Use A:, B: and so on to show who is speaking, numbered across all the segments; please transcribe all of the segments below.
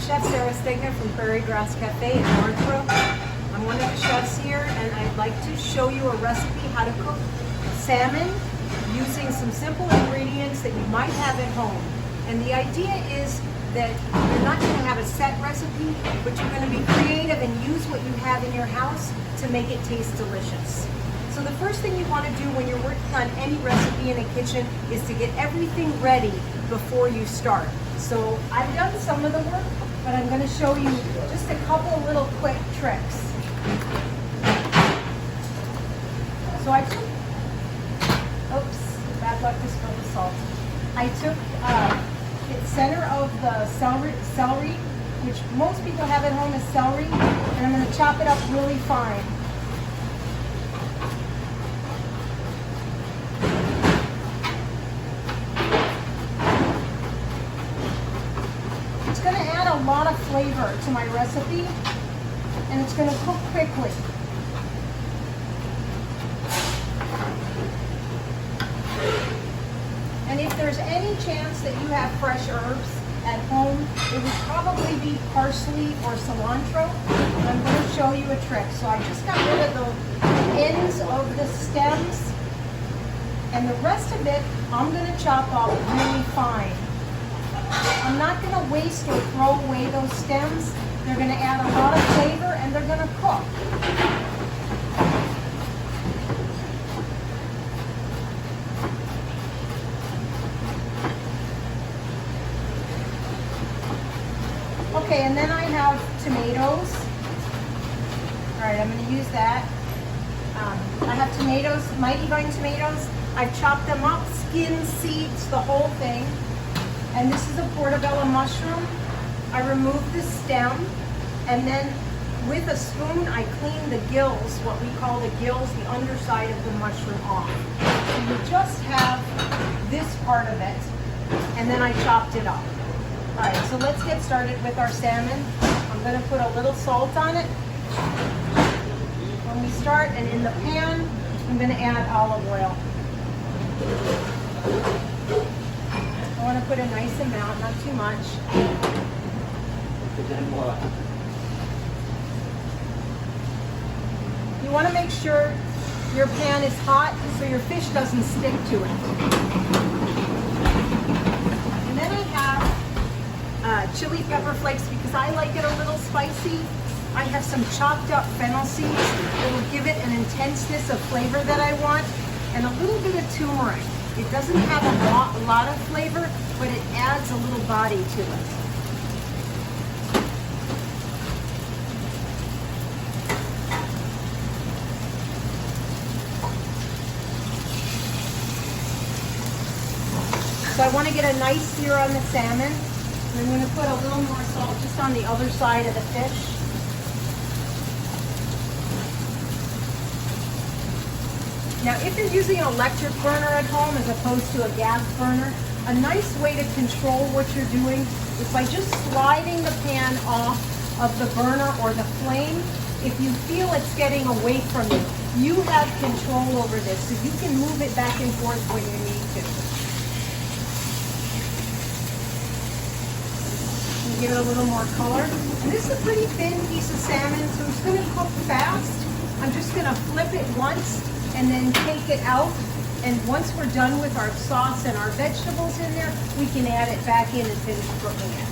A: Chef Sarah Stegner from PrairieGrassCafe in Northbrook. I'm one of the chefs here, and I'd like to show you a recipe how to cook salmon using some simple ingredients that you might have at home. And the idea is that you're not going to have a set recipe, but you're going to be creative and use what you have in your house to make it taste delicious. So the first thing you want to do when you're working on any recipe in a kitchen is to get everything ready before you start. So I've done some of the work, but I'm going to show you just a couple of little quick tricks. So I took, oops, bad luck to spill the salt. I took the center of the celery, which most people have at home is celery, and I'm going to chop it up really fine. It's going to add a lot of flavor to my recipe, and it's going to cook quickly. And if there's any chance that you have fresh herbs at home, it would probably be parsley or cilantro. And I'm going to show you a trick. So I just got rid of the ends of the stems, and the rest of it I'm going to chop up really fine. I'm not going to waste or throw away those stems. They're going to add a lot of flavor, and they're going to cook. Okay, and then I have tomatoes. All right, I'm going to use that. I have tomatoes, Mighty Vine tomatoes. I've chopped them up, skin, seeds, the whole thing. And this is a portobello mushroom. I remove the stem, and then with a spoon, I clean the gills, what we call the gills, the underside of the mushroom off. So you just have this part of it, and then I chopped it up. All right, so let's get started with our salmon. I'm going to put a little salt on it when we start, and in the pan, I'm going to add olive oil. I want to put a nice amount, not too much. You want to make sure your pan is hot so your fish doesn't stick to it. And then I have chili pepper flakes because I like it a little spicy. I have some chopped up fennel seeds that will give it an intenseness of flavor that I want, and a little bit of turmeric. It doesn't have a lot of flavor, but it adds a little body to it. So I want to get a nice sear on the salmon. And I'm going to put a little more salt just on the other side of the fish. Now, if you're using an electric burner at home as opposed to a gas burner, a nice way to control what you're doing is by just sliding the pan off of the burner or the flame. If you feel it's getting away from you, you have control over this, so you can move it back and forth when you need to. Give it a little more color. And this is a pretty thin piece of salmon, so it's going to cook fast. I'm just going to flip it once and then take it out. And once we're done with our sauce and our vegetables in there, we can add it back in and finish cooking it.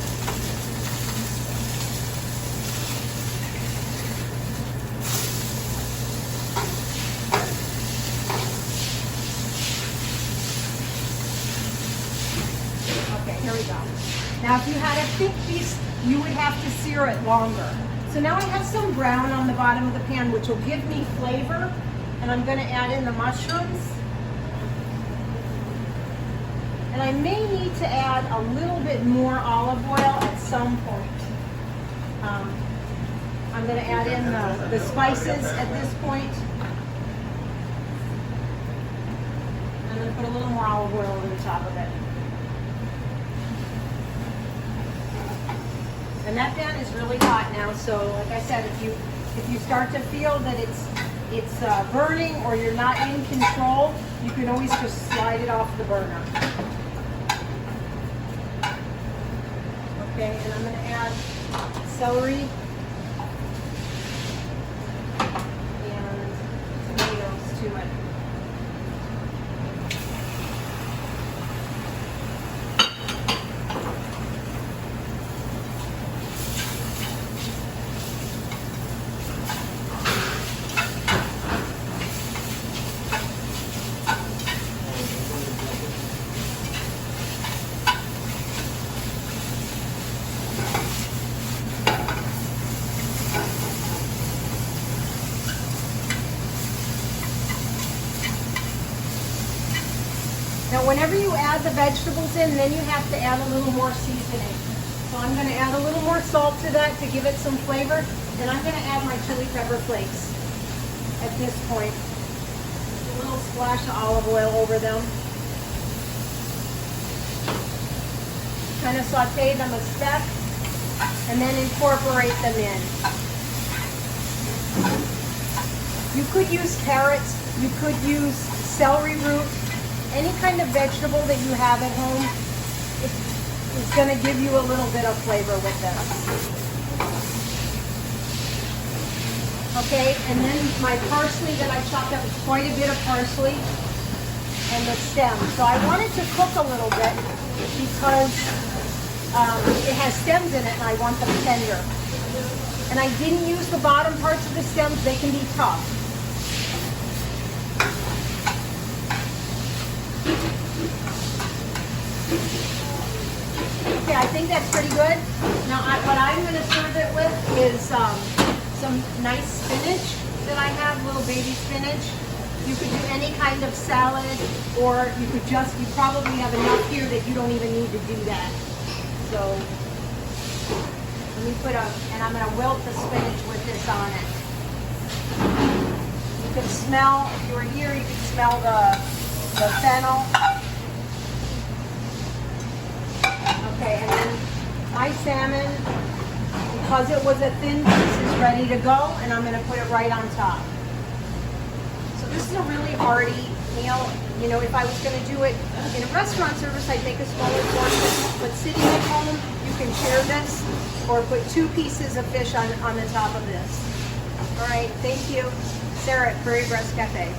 A: Okay, here we go. Now, if you had a thick piece, you would have to sear it longer. So now I have some brown on the bottom of the pan, which will give me flavor. And I'm going to add in the mushrooms. And I may need to add a little bit more olive oil at some point. I'm going to add in the spices at this point. I'm going to put a little more olive oil over the top of it. And that pan is really hot now, so like I said, if you start to feel that it's burning or you're not in control, you can always just slide it off the burner. Okay, and I'm going to add celery and tomatoes to it. Now whenever you add the vegetables in, then you have to add a little more seasoning. So I'm going to add a little more salt to that to give it some flavor. And I'm going to add my chili pepper flakes at this point. A little splash of olive oil over them. Kind of saute them a step and then incorporate them in. You could use carrots, you could use celery root. Any kind of vegetable that you have at home is going to give you a little bit of flavor with this. Okay, and then my parsley that I chopped up, quite a bit of parsley and the stem. So I want it to cook a little bit because it has stems in it and I want them tender. And I didn't use the bottom parts of the stems, they can be tough. Okay, I think that's pretty good. Now, what I'm going to serve it with is some nice spinach that I have, little baby spinach. You could do any kind of salad, or you probably have enough here that you don't even need to do that. So, let me and I'm going to wilt the spinach with this on it. You can smell, if you were here, you can smell the fennel. Okay, and then my salmon, because it was a thin piece, is ready to go, and I'm going to put it right on top. So this is a really hearty meal. You know, if I was going to do it in a restaurant service, I'd make a smaller portion. But sitting at home, you can share this, or put 2 pieces of fish on the top of this. All right, thank you. Sarah at PrairieGrassCafe.